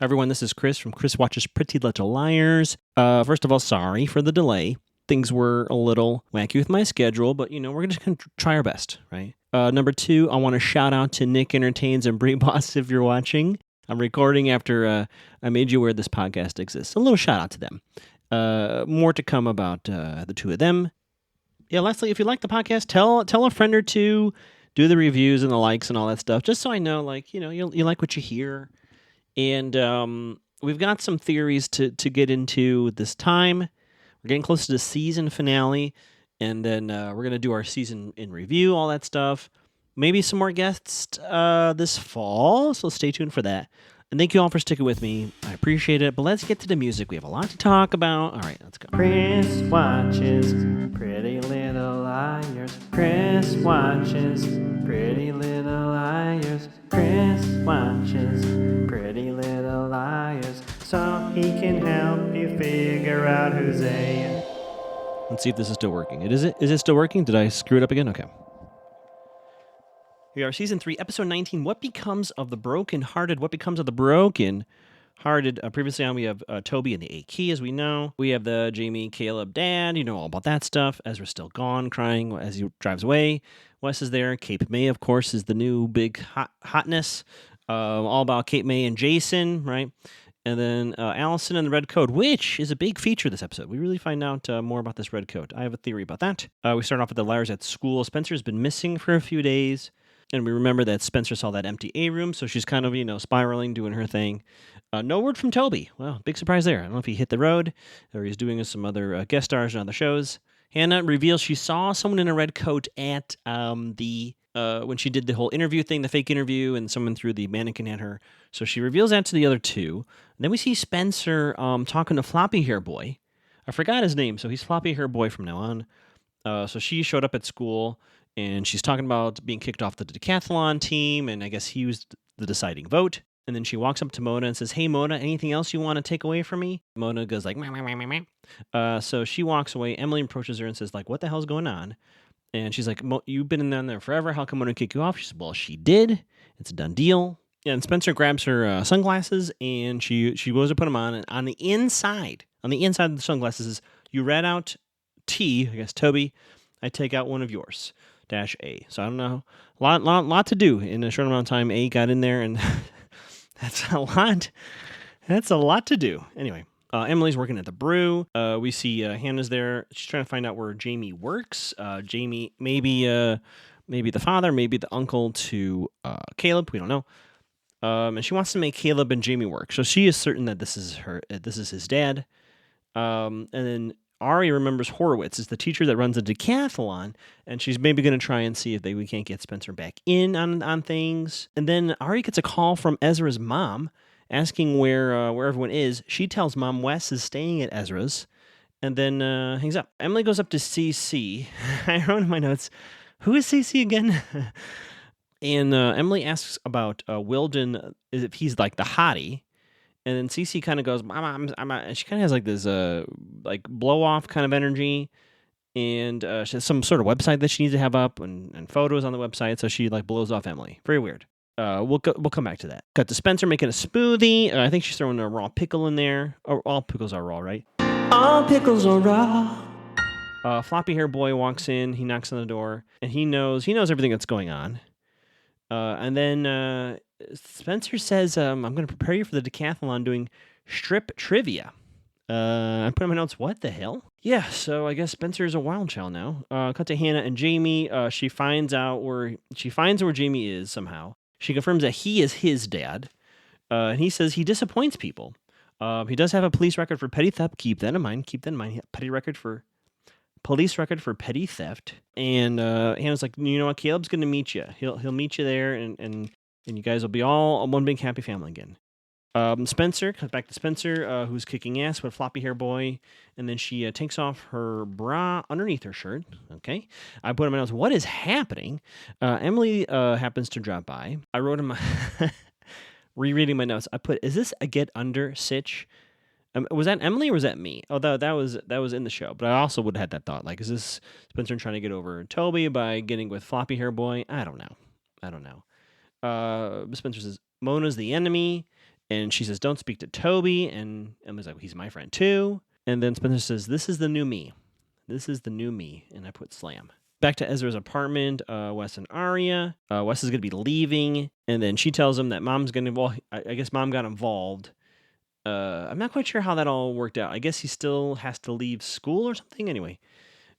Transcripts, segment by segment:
Everyone, this is Chris from Chris Watches Pretty Little Liars. First of all, sorry for the delay. Things were a little wacky with my schedule, but, we're just going to try our best, right? Number two, I want to shout out to Nick Entertains and Brie Boss if you're watching. I'm recording after I made you aware this podcast exists. A little shout out to them. More to come about the two of them. Yeah, lastly, if you like the podcast, tell a friend or two, do the reviews and the likes and all that stuff, just so I know, you like what you hear. And we've got some theories to get into this time. We're getting close to the season finale, and then we're going to do our season in review, all that stuff. Maybe some more guests this fall, so stay tuned for that. And thank you all for sticking with me. I appreciate it, but let's get to the music. We have a lot to talk about. All right, let's go. Chris watches Pretty Little Liars. Chris watches Pretty Little Liars. Chris watches Pretty Little Liars, so he can help you figure out who's A. Let's see if this is still working. Is it still working? Did I screw it up again? Okay. We are Season 3, Episode 19, What Becomes of the Broken-Hearted? What Becomes of the Broken-Hearted? Previously on, we have Toby and the A Key, as we know. We have the Jamie, Caleb dad. You know all about that stuff. Ezra's still gone, crying as he drives away. Wes is there. Cape May, of course, is the new big hotness. All about Cape May and Jason, right? And then Allison and the Red Coat, which is a big feature this episode. We really find out more about this Red Coat. I have a theory about that. We start off with the liars at school. Spencer's been missing for a few days. And we remember that Spencer saw that empty A room, so she's kind of, spiraling, doing her thing. No word from Toby. Well, big surprise there. I don't know if he hit the road or he's doing some other guest stars on other shows. Hannah reveals she saw someone in a red coat at when she did the whole interview thing, the fake interview, and someone threw the mannequin at her. So she reveals that to the other two. And then we see Spencer talking to Floppy Hair Boy. I forgot his name, so he's Floppy Hair Boy from now on. So she showed up at school. And she's talking about being kicked off the decathlon team, and I guess he was the deciding vote. And then she walks up to Mona and says, "Hey, Mona, anything else you want to take away from me?" Mona goes like, meh, meh, meh, meh, meh. So she walks away. Emily approaches her and says, what the hell's going on? And she's like, "You've been in there forever. How come Mona kick you off?" She says, "Well, she did. It's a done deal." And Spencer grabs her sunglasses, and she goes to put them on. And on the inside of the sunglasses, you read out T, I guess Toby, I take out one of yours. -A. So I don't know. Lot to do in a short amount of time. A got in there, and that's a lot. That's a lot to do. Anyway, Emily's working at the brew. We see Hannah's there. She's trying to find out where Jamie works. Jamie, maybe the father, maybe the uncle to Caleb. We don't know. And she wants to make Caleb and Jamie work. So she is certain that this is his dad. And then Ari remembers Horowitz is the teacher that runs a decathlon, and she's maybe going to try and see if we can't get Spencer back in on things. And then Ari gets a call from Ezra's mom asking where everyone is. She tells Mom Wes is staying at Ezra's, and then hangs up. Emily goes up to CC. I wrote in my notes, who is CC again? And Emily asks about Wilden, if he's like the hottie. And then Cece kind of goes, and she kind of has like this blow off kind of energy, and she has some sort of website that she needs to have up and photos on the website. So she blows off Emily. Very weird. We'll come back to that. Cut to Spencer making a smoothie. I think she's throwing a raw pickle in there. All pickles are raw, right? All pickles are raw. Floppy Hair Boy walks in. He knocks on the door, and he knows everything that's going on. And then Spencer says, I'm going to prepare you for the decathlon doing strip trivia. I put in my notes, what the hell? Yeah, so I guess Spencer's a wild child now. Cut to Hannah and Jamie. She finds where Jamie is somehow. She confirms that he is his dad. And he says he disappoints people. He does have a police record for petty theft. Keep that in mind. Police record for petty theft. And Hannah's like, you know what? Caleb's going to meet you. He'll meet you there, and you guys will be all one big happy family again. Spencer comes back to Spencer, who's kicking ass with Floppy Hair Boy, and then she takes off her bra underneath her shirt. Okay, I put in my notes, what is happening? Emily happens to drop by. I wrote in my rereading my notes. I put, is this a get under sitch? Was that Emily or was that me? Oh, that was in the show. But I also would have had that thought. Is this Spencer trying to get over Toby by getting with Floppy Hair Boy? I don't know. Spencer says Mona's the enemy, And she says, don't speak to Toby. And Emily's like, well, he's my friend too. And then Spencer says, this is the new me. This is the new me. And I put slam. Back to Ezra's apartment, Wes and Aria. Wes is going to be leaving. And then she tells him that mom's going to, well, I guess mom got involved. I'm not quite sure how that all worked out. I guess he still has to leave school or something. Anyway.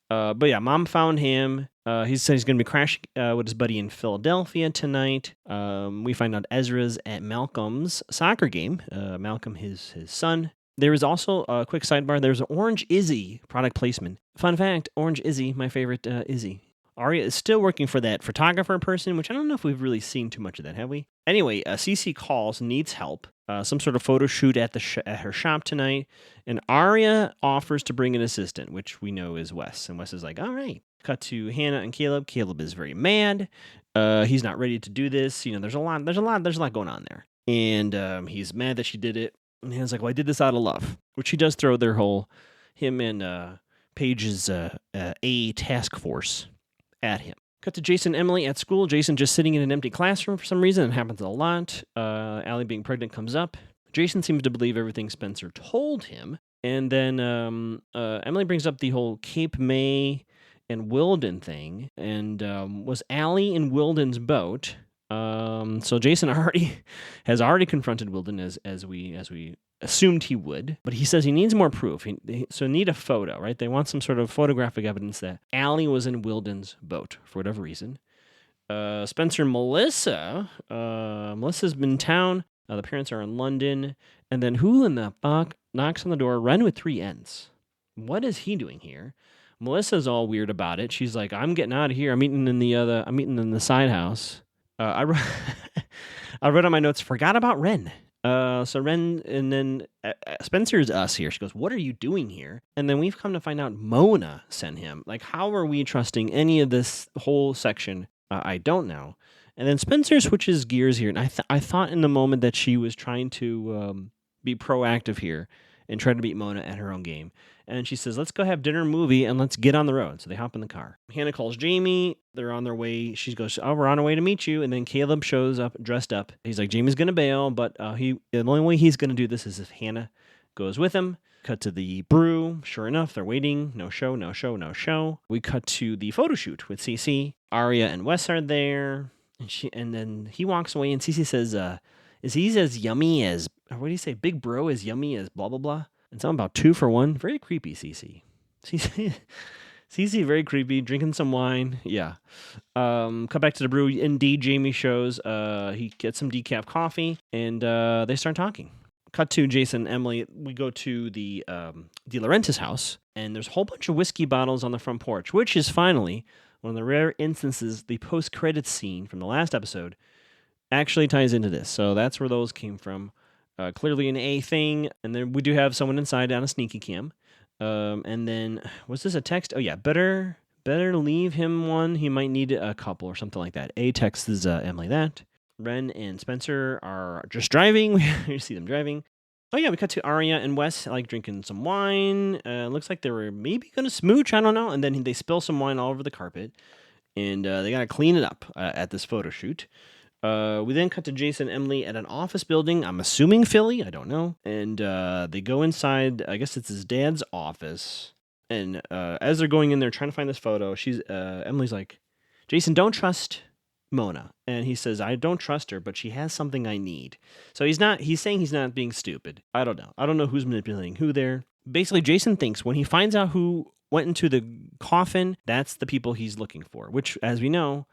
But yeah, mom found him. He said he's going to be crashing with his buddy in Philadelphia tonight. We find out Ezra's at Malcolm's soccer game. Malcolm, his son. There is also a quick sidebar. There's an Orange Izzy product placement. Fun fact, Orange Izzy, my favorite Izzy. Aria is still working for that photographer person, which I don't know if we've really seen too much of that, have we? Anyway, Cece calls, needs help. Some sort of photo shoot at her shop tonight. And Aria offers to bring an assistant, which we know is Wes. And Wes is like, all right. Cut to Hannah and Caleb. Caleb is very mad. He's not ready to do this. You know, there's a lot going on there. And he's mad that she did it. And he's like, well, I did this out of love. Which he does throw their whole, him and Paige's A task force at him. Cut to Jason and Emily at school. Jason just sitting in an empty classroom for some reason. It happens a lot. Allie being pregnant comes up. Jason seems to believe everything Spencer told him. And then Emily brings up the whole Cape May and Wilden thing. And was Allie in Wilden's boat? So Jason has already confronted Wilden as we assumed he would, but he says he needs more proof. So need a photo, right? They want some sort of photographic evidence that Allie was in Wilden's boat for whatever reason. Spencer and Melissa. Melissa's been in town. The parents are in London. And then who in the fuck knocks on the door? Ren with 3 N's. What is he doing here? Melissa's all weird about it. She's like, I'm getting out of here. I'm eating in the side house. I wrote on my notes, forgot about Ren. So Ren, and then Spencer's us here. She goes, what are you doing here? And then we've come to find out Mona sent him. Like, how are we trusting any of this whole section? I don't know. And then Spencer switches gears here. And I thought in the moment that she was trying to be proactive here and try to beat Mona at her own game. And she says, let's go have dinner, movie, and let's get on the road. So they hop in the car. Hannah calls Jamie. They're on their way. She goes, oh, we're on our way to meet you. And then Caleb shows up dressed up. He's like, Jamie's going to bail, but the only way he's going to do this is if Hannah goes with him. Cut to the brew. Sure enough, they're waiting. No show, no show, no show. We cut to the photo shoot with Cece. Aria and Wes are there. And then he walks away, and Cece says, is he as yummy as, what do you say, big bro as yummy as blah, blah, blah? And something about 2 for 1. Very creepy, Cece. Cece, very creepy. Drinking some wine. Yeah. Cut back to the brew. Indeed, Jamie shows. He gets some decaf coffee, and they start talking. Cut to Jason and Emily. We go to the De Laurentiis house, and there's a whole bunch of whiskey bottles on the front porch, which is finally one of the rare instances the post-credits scene from the last episode actually ties into this. So that's where those came from. Clearly an A thing, and then we do have someone inside on a sneaky cam. And then, was this a text? Oh yeah, better leave him one. He might need a couple or something like that. A texts Emily that. Ren and Spencer are just driving. We see them driving. Oh yeah, we cut to Aria and Wes like drinking some wine. Looks like they were maybe gonna smooch. I don't know. And then they spill some wine all over the carpet, and they gotta clean it up at this photo shoot. We then cut to Jason and Emily at an office building. I'm assuming Philly. I don't know. And they go inside. I guess it's his dad's office. And as they're going in there trying to find this photo, Emily's like, Jason, don't trust Mona. And he says, I don't trust her, but she has something I need. So he's saying he's not being stupid. I don't know. I don't know who's manipulating who there. Basically, Jason thinks when he finds out who went into the coffin, that's the people he's looking for, which, as we know,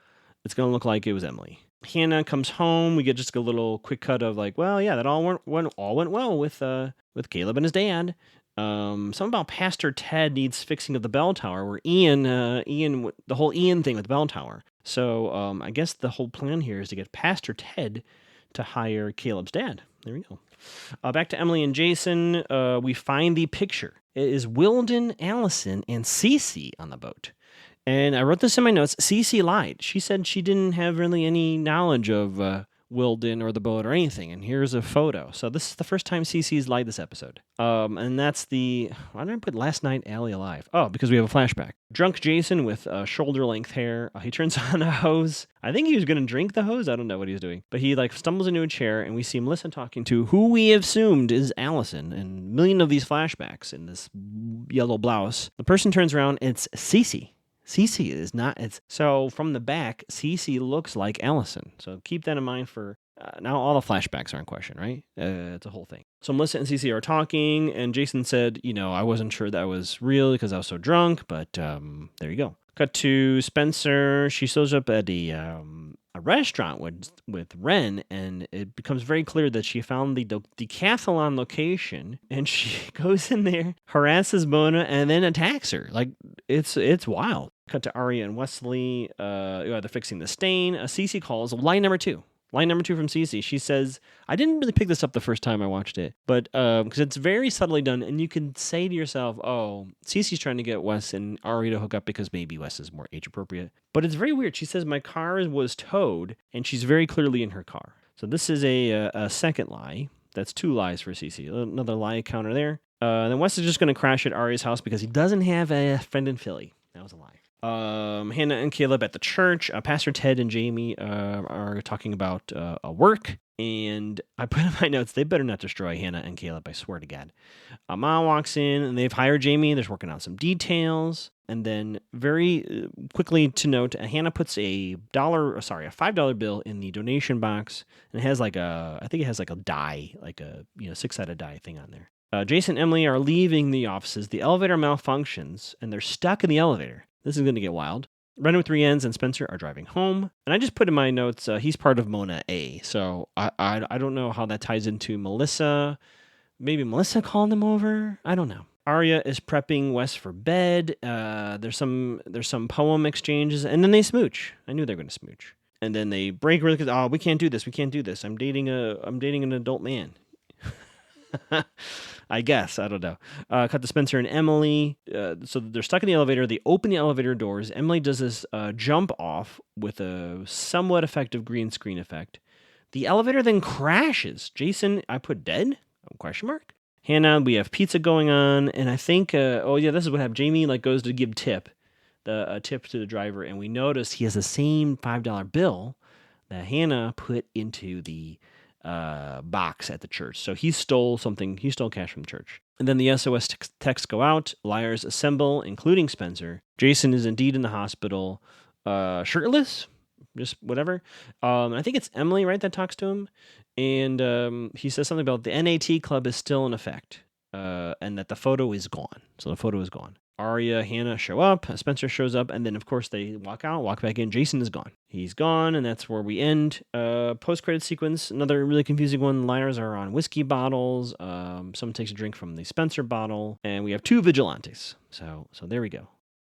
it's going to look like it was Emily. Hannah comes home. We get just a little quick cut of like, well, yeah, that all went well with Caleb and his dad. Something about Pastor Ted needs fixing of the bell tower, where Ian, the whole Ian thing with the bell tower. So I guess the whole plan here is to get Pastor Ted to hire Caleb's dad. There we go. Back to Emily and Jason. We find the picture. It is Wilden, Allison, and Cece on the boat. And I wrote this in my notes. Cece lied. She said she didn't have really any knowledge of Wilden or the boat or anything. And here's a photo. So this is the first time CC's lied this episode. And that's why did I put last night Allie alive? Oh, because we have a flashback. Drunk Jason with shoulder-length hair. He turns on a hose. I think he was going to drink the hose. I don't know what he's doing. But he stumbles into a chair, and we see Melissa talking to who we assumed is Allison. And a million of these flashbacks in this yellow blouse. The person turns around, and it's Cece. Cece is not. So from the back, Cece looks like Allison. So keep that in mind for now. All the flashbacks are in question, right? It's a whole thing. So Melissa and Cece are talking, and Jason said, I wasn't sure that was real because I was so drunk, but there you go. Cut to Spencer. She shows up at a restaurant with Ren, and it becomes very clear that she found the decathlon location, and she goes in there, harasses Mona, and then attacks her. It's wild. Cut to Arya and Wesley. They're fixing the stain. Cece calls line number 2. Line number 2 from Cece. She says, I didn't really pick this up the first time I watched it, but because it's very subtly done, and you can say to yourself, oh, Cece's trying to get Wes and Arya to hook up because maybe Wes is more age appropriate. But it's very weird. She says, my car was towed, and she's very clearly in her car. So this is a second lie. That's 2 lies for Cece. Another lie counter there. Then Wes is just going to crash at Arya's house because he doesn't have a friend in Philly. That was a lie. Hannah and Caleb at the church. Pastor Ted and Jamie are talking about work. And I put in my notes, they better not destroy Hannah and Caleb, I swear to God. Ma walks in, and they've hired Jamie. They're working on some details. And then very quickly to note, Hannah puts a $5 bill in the donation box. And it has I think it has a die, a 6-sided die thing on there. Jason and Emily are leaving the offices. The elevator malfunctions, and they're stuck in the elevator. This is going to get wild. Ren with 3 N's and Spencer are driving home. And I just put in my notes, he's part of Mona A. So I don't know how that ties into Melissa. Maybe Melissa called them over? I don't know. Arya is prepping Wes for bed. There's some poem exchanges, and then they smooch. I knew they were going to smooch. And then they break really because, we can't do this. We can't do this. I'm dating an adult man. I guess. I don't know. Cut to Spencer and Emily. So they're stuck in the elevator. They open the elevator doors. Emily does this jump off with a somewhat effective green screen effect. The elevator then crashes. Jason, I put dead? ? Hannah, we have pizza going on. And I think, this is what happened. Jamie goes to give tip to the driver. And we notice he has the same $5 bill that Hannah put into the box at the church. So he stole something. He stole cash from the church. And then the SOS texts go out. Liars assemble, including Spencer. Jason is indeed in the hospital, shirtless, just whatever. I think it's Emily, right, that talks to him. And he says something about the NAT club is still in effect, and that the photo is gone. So the photo is gone. Arya, Hannah show up, Spencer shows up, and then, of course, they walk out, walk back in. Jason is gone. He's gone, and that's where we end. Post-credit sequence, another really confusing one. Liars are on whiskey bottles. Someone takes a drink from the Spencer bottle, and we have 2 vigilantes. So there we go.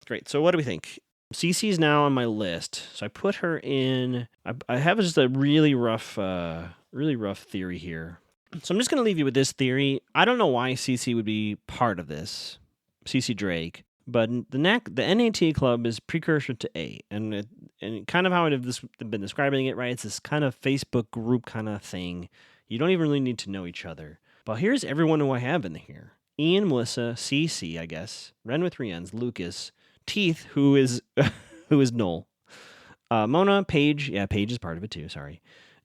Great. So what do we think? Cece's now on my list, so I put her in. I have just a really rough theory here. So I'm just going to leave you with this theory. I don't know why Cece would be part of this. Cece Drake, but the NAT club is precursor to A, and kind of how I've been describing it, right? It's this kind of Facebook group kind of thing. You don't even really need to know each other. But here's everyone who I have in here: Ian, Melissa, Cece, I guess, Ren with 3 N's, Lucas, Teeth, who is Noel, Mona, Paige. Yeah, Paige is part of it too. Sorry,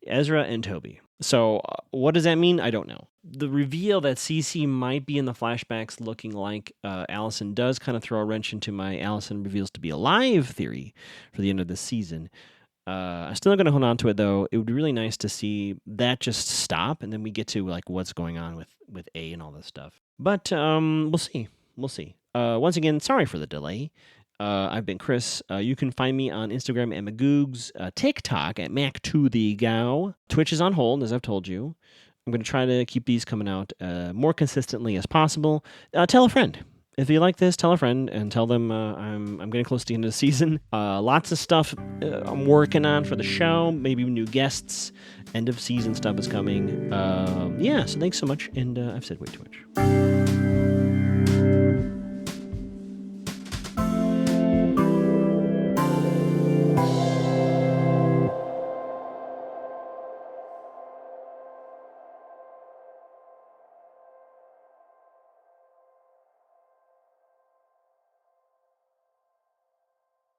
Ezra and Toby. So what does that mean? I don't know. The reveal that Cece might be in the flashbacks looking like Allison does kind of throw a wrench into my Allison reveals to be alive theory for the end of this season. I'm still going to hold on to it, though. It would be really nice to see that just stop, and then we get to what's going on with A and all this stuff. But we'll see. Once again, sorry for the delay. I've been Chris. You can find me on Instagram at Magoogs, TikTok at Mac2TheGow. Twitch is on hold, as I've told you. I'm going to try to keep these coming out more consistently as possible. Tell a friend. If you like this, tell a friend and tell them I'm getting close to the end of the season. Lots of stuff I'm working on for the show. Maybe new guests. End of season stuff is coming. So thanks so much. And I've said way too much.